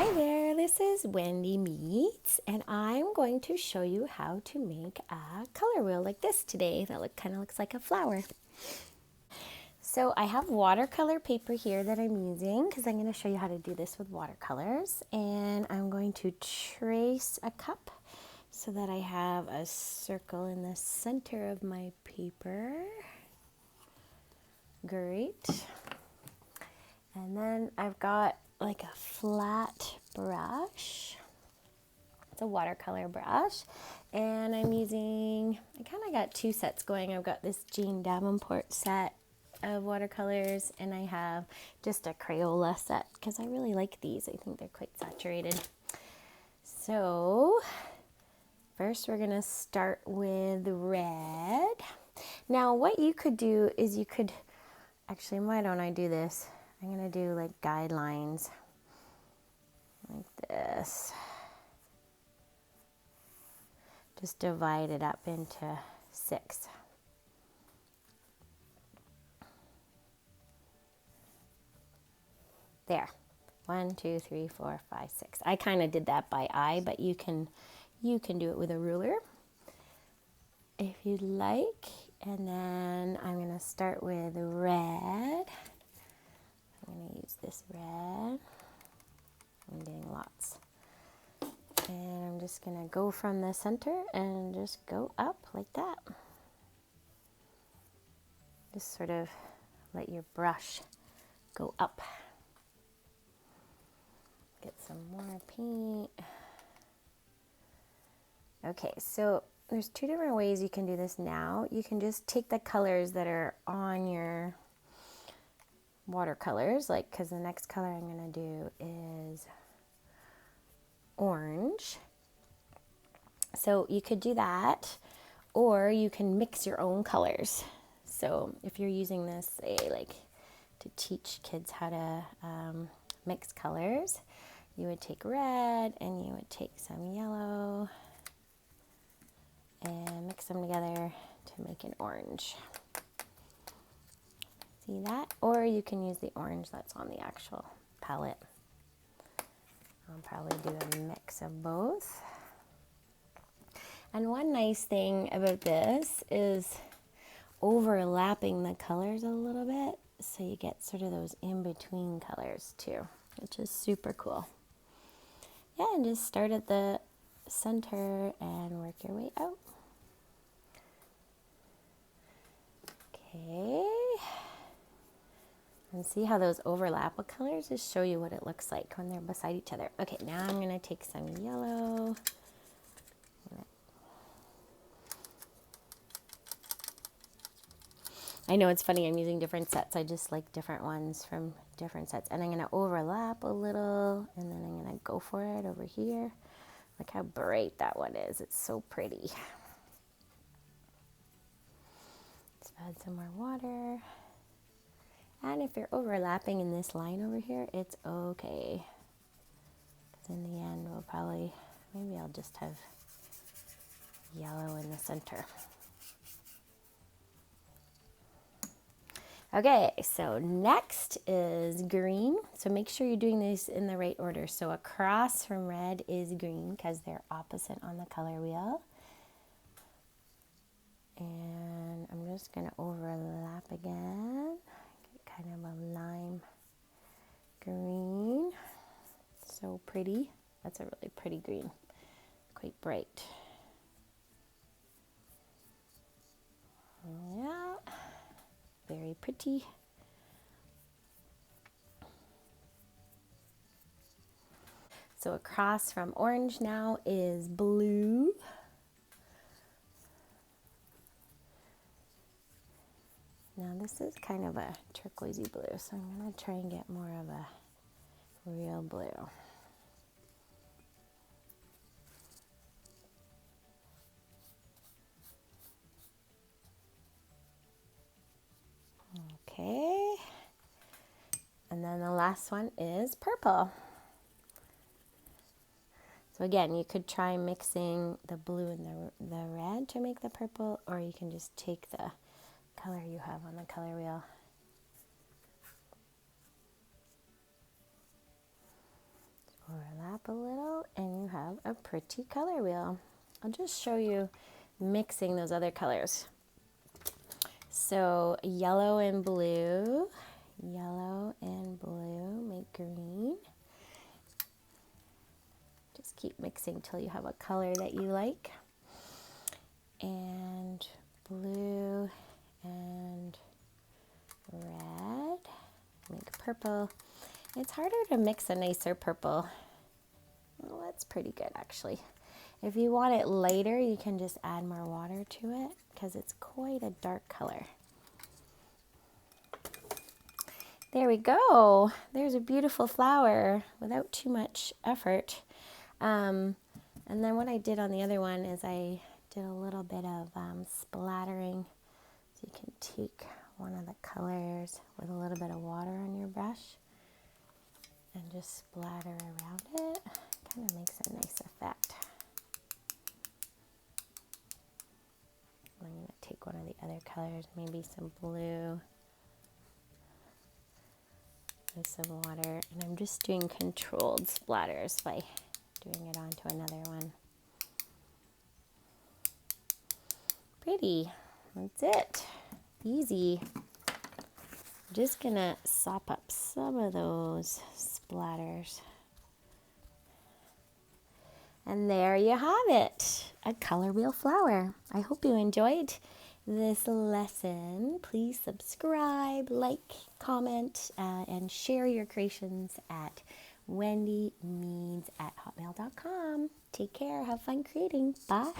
Hi there, this is Wendy Meades, and I'm going to show you how to make a color wheel like this today that kind of looks like a flower. So I have watercolor paper here that I'm using because I'm going to show you how to do this with watercolors, and I'm going to trace a cup so that I have a circle in the center of my paper. Great. And then I've got like a flat brush. It's a watercolor brush, and I'm using, I kind of got two sets going. I've got this Jean Davenport set of watercolors, and I have just a Crayola set because I really like these. I think they're quite saturated. So first we're going to start with red. Now what you could do is you could, actually, why don't I do this? I'm going to do like guidelines like this. Just divide it up into 6. There. 1, 2, 3, 4, 5, 6. I kind of did that by eye, but you can do it with a ruler if you'd like. And then I'm going to start with red. I'm going to use this red. I'm getting lots. And I'm just going to go from the center and just go up like that. Just sort of let your brush go up. Get some more paint. Okay, so there's 2 different ways you can do this now. You can just take the colors that are on your watercolors, like, because the next color I'm going to do is orange. So you could do that, or you can mix your own colors. So if you're using this, say, like to teach kids how to mix colors, you would take red and you would take some yellow and mix them together to make an orange. See that? Or you can use the orange that's on the actual palette. I'll probably do a mix of both. And one nice thing about this is overlapping the colors a little bit, so you get sort of those in-between colors too, which is super cool. Yeah, and just start at the center and work your way out. Okay. And see how those overlap with colors? Just show you what it looks like when they're beside each other. Okay, now I'm going to take some yellow. I know it's funny, I'm using different sets. I just like different ones from different sets. And I'm going to overlap a little, and then I'm going to go for it over here. Look how bright that one is. It's so pretty. Let's add some more water. And if you're overlapping in this line over here, it's okay. Because in the end, we'll probably, maybe I'll just have yellow in the center. Okay, so next is green. So make sure you're doing these in the right order. So across from red is green because they're opposite on the color wheel. And I'm just going to overlap again. Get kind of a lime green. So pretty. That's a really pretty green. Quite bright. Yeah. Very pretty. So across from orange now is blue. Now this is kind of a turquoisey blue, so I'm going to try and get more of a real blue. Okay. And then the last one is purple. So again, you could try mixing the blue and the red to make the purple, or you can just take the color you have on the color wheel. overlap a little, and you have a pretty color wheel. I'll just show you mixing those other colors. So yellow and blue make green. Just keep mixing till you have a color that you like. And blue and red make purple. It's harder to mix a nicer purple. Well, that's pretty good actually. If you want it lighter, you can just add more water to it because it's quite a dark color. There we go. There's a beautiful flower without too much effort. And then what I did on the other one is I did a little bit of splattering. So you can take one of the colors with a little bit of water on your brush and just splatter around it. Kind of makes a nice effect. I'm going to take one of the other colors, maybe some blue with some water, and I'm just doing controlled splatters by doing it onto another one. Pretty. That's it. Easy. I'm just gonna sop up some of those splatters. And there you have it, a color wheel flower. I hope you enjoyed this lesson. Please subscribe, like, comment, and share your creations at wendymeades@hotmail.com. Take care. Have fun creating. Bye.